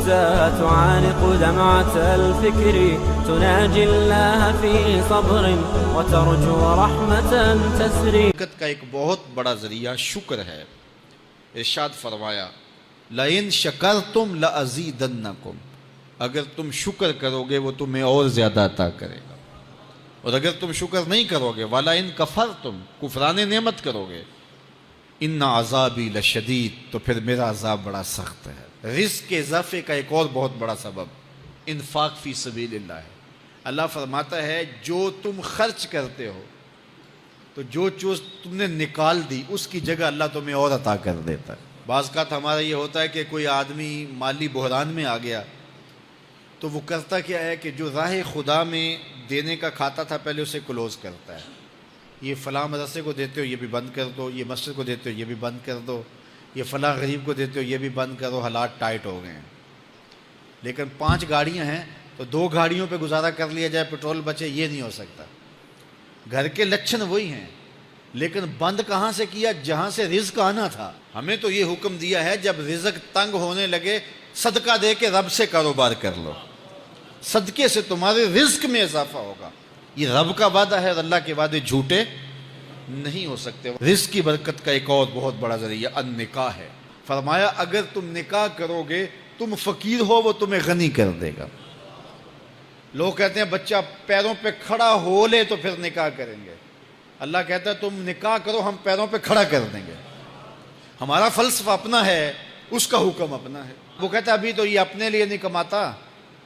متى تعانق دمعة الفكر تناجي الله في صبر وترجو رحمة تسري. برکت کا ایک بہت بڑا ذریعہ شکر ہے. ارشاد فرمایا لَإِن شَكَرْتُمْ لَأَزِيدَنَّكُمْ، اگر تم شکر کرو گے وہ تمہیں اور زیادہ عطا کرے گا. اور اگر تم شکر نہیں کرو گے وَلَئِن كَفَرْتُمْ، کفران نعمت کرو گے، اِنَّ عَذَابِي لَشَدِيدٌ، تو پھر میرا عذاب بڑا سخت ہے. رزق کے اضافے کا ایک اور بہت بڑا سبب انفاق فی سبیل اللہ ہے. اللہ فرماتا ہے جو تم خرچ کرتے ہو تو جو چیز تم نے نکال دی اس کی جگہ اللہ تمہیں اور عطا کر دیتا ہے. بعض کا ہمارا یہ ہوتا ہے کہ کوئی آدمی مالی بحران میں آ گیا تو وہ کرتا کیا ہے کہ جو راہ خدا میں دینے کا کھاتا تھا پہلے اسے کلوز کرتا ہے. یہ فلاں مدرسے کو دیتے ہو یہ بھی بند کر دو، یہ مسجد کو دیتے ہو یہ بھی بند کر دو، یہ فلاں غریب کو دیتے ہو یہ بھی بند کرو، حالات ٹائٹ ہو گئے ہیں. لیکن 5 گاڑیاں ہیں تو 2 گاڑیوں پہ گزارا کر لیا جائے، پیٹرول بچے، یہ نہیں ہو سکتا. گھر کے لچھن وہی ہیں لیکن بند کہاں سے کیا؟ جہاں سے رزق آنا تھا. ہمیں تو یہ حکم دیا ہے جب رزق تنگ ہونے لگے صدقہ دے کے رب سے کاروبار کر لو، صدقے سے تمہارے رزق میں اضافہ ہوگا. یہ رب کا وعدہ ہے اور اللہ کے وعدے جھوٹے نہیں ہو سکتے. رزق کی برکت کا ایک اور بہت بڑا ذریعہ النکاح ہے. فرمایا اگر تم نکاح کرو گے تم فقیر ہو وہ تمہیں غنی کر دے گا. لوگ کہتے ہیں بچہ پیروں پہ کھڑا ہو لے تو پھر نکاح کریں گے. اللہ کہتا ہے تم نکاح کرو ہم پیروں پہ کھڑا کر دیں گے. ہمارا فلسفہ اپنا ہے، اس کا حکم اپنا ہے. وہ کہتا ہے ابھی تو یہ اپنے لیے نہیں کماتا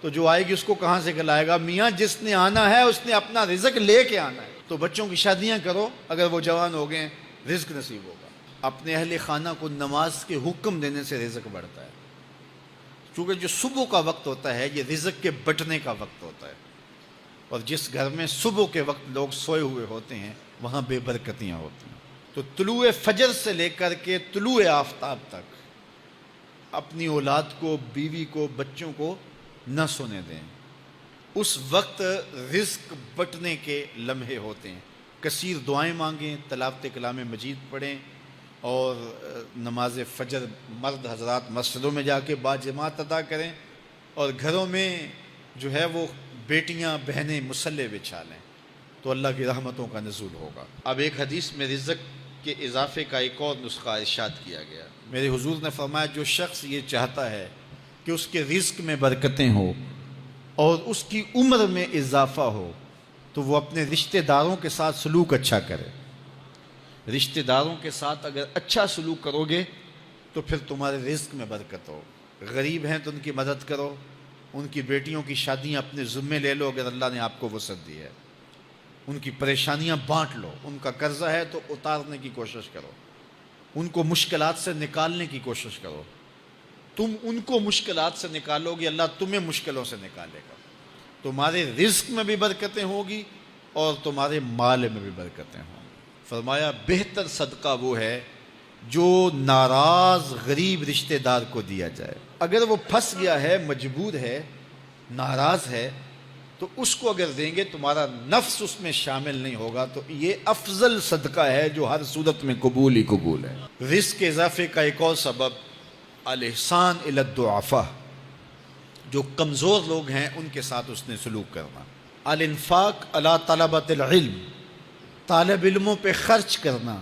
تو جو آئے گی اس کو کہاں سے کھلائے گا؟ میاں جس نے آنا ہے اس نے اپنا رزق لے کے آنا ہے. تو بچوں کی شادیاں کرو اگر وہ جوان ہو گئے رزق نصیب ہوگا. اپنے اہل خانہ کو نماز کے حکم دینے سے رزق بڑھتا ہے، کیونکہ جو صبح کا وقت ہوتا ہے یہ رزق کے بٹنے کا وقت ہوتا ہے. اور جس گھر میں صبح کے وقت لوگ سوئے ہوئے ہوتے ہیں وہاں بے برکتیاں ہوتی ہیں. تو طلوع فجر سے لے کر کے طلوع آفتاب تک اپنی اولاد کو، بیوی کو، بچوں کو نہ سونے دیں. اس وقت رزق بٹنے کے لمحے ہوتے ہیں. کثیر دعائیں مانگیں، تلاوت کلام مجید پڑھیں اور نماز فجر مرد حضرات مسجدوں میں جا کے باجماعت ادا کریں اور گھروں میں جو ہے وہ بیٹیاں بہنیں مصلے بچھا لیں تو اللہ کی رحمتوں کا نزول ہوگا. اب ایک حدیث میں رزق کے اضافے کا ایک اور نسخہ ارشاد کیا گیا. میرے حضور نے فرمایا جو شخص یہ چاہتا ہے کہ اس کے رزق میں برکتیں ہو اور اس کی عمر میں اضافہ ہو تو وہ اپنے رشتہ داروں کے ساتھ سلوک اچھا کرے. رشتہ داروں کے ساتھ اگر اچھا سلوک کرو گے تو پھر تمہارے رزق میں برکت ہو. غریب ہیں تو ان کی مدد کرو، ان کی بیٹیوں کی شادیاں اپنے ذمے لے لو اگر اللہ نے آپ کو وسعت دی ہے. ان کی پریشانیاں بانٹ لو، ان کا قرضہ ہے تو اتارنے کی کوشش کرو، ان کو مشکلات سے نکالنے کی کوشش کرو. تم ان کو مشکلات سے نکالو گے اللہ تمہیں مشکلوں سے نکالے گا. تمہارے رزق میں بھی برکتیں ہوگی اور تمہارے مال میں بھی برکتیں ہوں. فرمایا بہتر صدقہ وہ ہے جو ناراض غریب رشتہ دار کو دیا جائے. اگر وہ پھنس گیا ہے، مجبور ہے، ناراض ہے تو اس کو اگر دیں گے تمہارا نفس اس میں شامل نہیں ہوگا تو یہ افضل صدقہ ہے جو ہر صورت میں قبول ہی قبول ہے. رزق کے اضافے کا ایک اور سبب الاحسان الی الضعفاء، جو کمزور لوگ ہیں ان کے ساتھ اس نے سلوک کرنا. الانفاق علی طلبۃ العلم، طالب علموں پہ خرچ کرنا،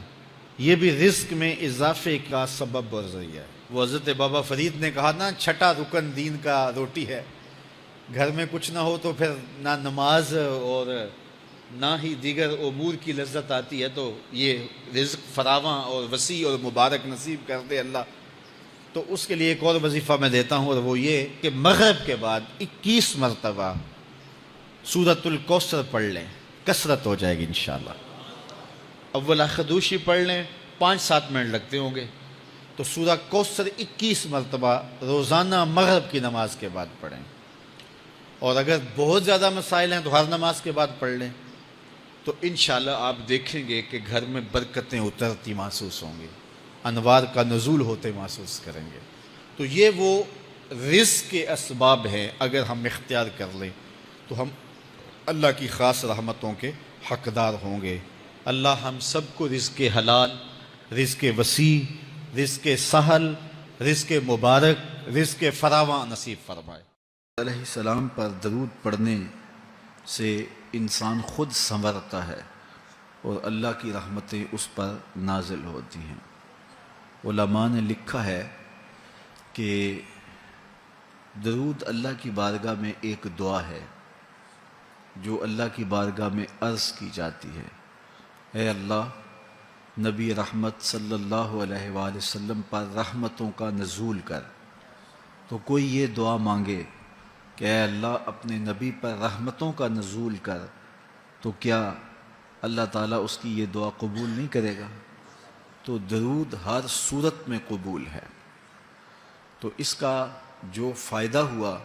یہ بھی رزق میں اضافے کا سبب اور ذریعہ ہے. وہ حضرت بابا فرید نے کہا نا 6واں رکن دین کا روٹی ہے. گھر میں کچھ نہ ہو تو پھر نہ نماز اور نہ ہی دیگر امور کی لذت آتی ہے. تو یہ رزق فراواں اور وسیع اور مبارک نصیب کر دے اللہ. تو اس کے لیے ایک اور وظیفہ میں دیتا ہوں اور وہ یہ کہ مغرب کے بعد 21 مرتبہ سورۃ الکوثر پڑھ لیں، کثرت ہو جائے گی انشاءاللہ. اول خدوشی پڑھ لیں، 5-7 منٹ لگتے ہوں گے. تو سورہ کوثر 21 مرتبہ روزانہ مغرب کی نماز کے بعد پڑھیں. اور اگر بہت زیادہ مسائل ہیں تو ہر نماز کے بعد پڑھ لیں. تو انشاءاللہ آپ دیکھیں گے کہ گھر میں برکتیں اترتی محسوس ہوں گی، انوار کا نزول ہوتے محسوس کریں گے. تو یہ وہ رزق کے اسباب ہیں، اگر ہم اختیار کر لیں تو ہم اللہ کی خاص رحمتوں کے حقدار ہوں گے. اللہ ہم سب کو رزق حلال، رزق وسیع، رزق سہل، رزق مبارک، رزق فراواں نصیب فرمائے۔ علیہ السلام پر درود پڑھنے سے انسان خود سنورتا ہے اور اللہ کی رحمتیں اس پر نازل ہوتی ہیں۔ علماء نے لکھا ہے کہ درود اللہ کی بارگاہ میں ایک دعا ہے جو اللہ کی بارگاہ میں عرض کی جاتی ہے، اے اللہ، نبی رحمت صلی اللہ علیہ وآلہ وسلم پر رحمتوں کا نزول کر۔ تو کوئی یہ دعا مانگے کہ اے اللہ اپنے نبی پر رحمتوں کا نزول کر، تو کیا اللہ تعالیٰ اس کی یہ دعا قبول نہیں کرے گا؟ تو درود ہر صورت میں قبول ہے۔ تو اس کا جو فائدہ ہوا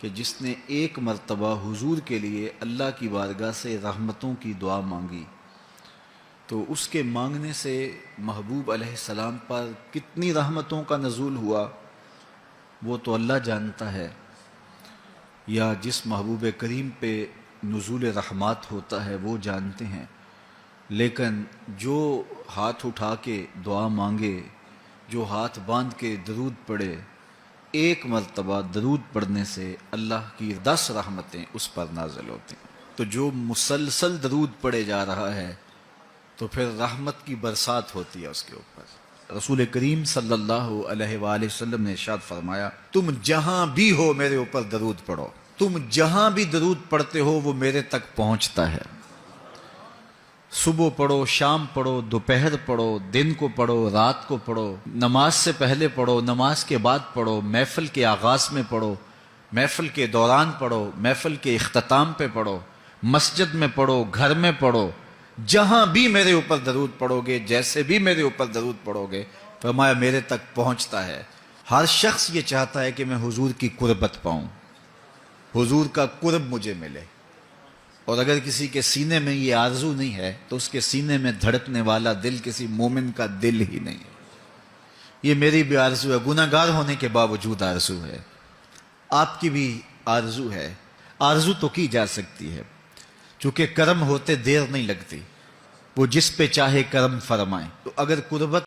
کہ جس نے ایک مرتبہ حضور کے لیے اللہ کی بارگاہ سے رحمتوں کی دعا مانگی، تو اس کے مانگنے سے محبوب علیہ السلام پر کتنی رحمتوں کا نزول ہوا وہ تو اللہ جانتا ہے، یا جس محبوب کریم پہ نزول رحمات ہوتا ہے وہ جانتے ہیں، لیکن جو ہاتھ اٹھا کے دعا مانگے، جو ہاتھ باندھ کے درود پڑھے، ایک مرتبہ درود پڑھنے سے اللہ کی 10 رحمتیں اس پر نازل ہوتی ہیں۔ تو جو مسلسل درود پڑھے جا رہا ہے تو پھر رحمت کی برسات ہوتی ہے اس کے اوپر۔ رسول کریم صلی اللہ علیہ وآلہ وسلم نے ارشاد فرمایا، تم جہاں بھی ہو میرے اوپر درود پڑھو، تم جہاں بھی درود پڑھتے ہو وہ میرے تک پہنچتا ہے۔ صبح پڑھو، شام پڑھو، دوپہر پڑھو، دن کو پڑھو، رات کو پڑھو، نماز سے پہلے پڑھو، نماز کے بعد پڑھو، محفل کے آغاز میں پڑھو، محفل کے دوران پڑھو، محفل کے اختتام پہ پڑھو، مسجد میں پڑھو، گھر میں پڑھو، جہاں بھی میرے اوپر درود پڑھو گے، جیسے بھی میرے اوپر درود پڑھو گے، فرمایا میرے تک پہنچتا ہے۔ ہر شخص یہ چاہتا ہے کہ میں حضور کی قربت پاؤں، حضور کا قرب مجھے ملے، اور اگر کسی کے سینے میں یہ آرزو نہیں ہے تو اس کے سینے میں دھڑکنے والا دل کسی مومن کا دل ہی نہیں ہے۔ یہ میری بھی آرزو ہے، گناہ گار ہونے کے باوجود آرزو ہے، آپ کی بھی آرزو ہے، آرزو تو کی جا سکتی ہے، چونکہ کرم ہوتے دیر نہیں لگتی، وہ جس پہ چاہے کرم فرمائے۔ تو اگر قربت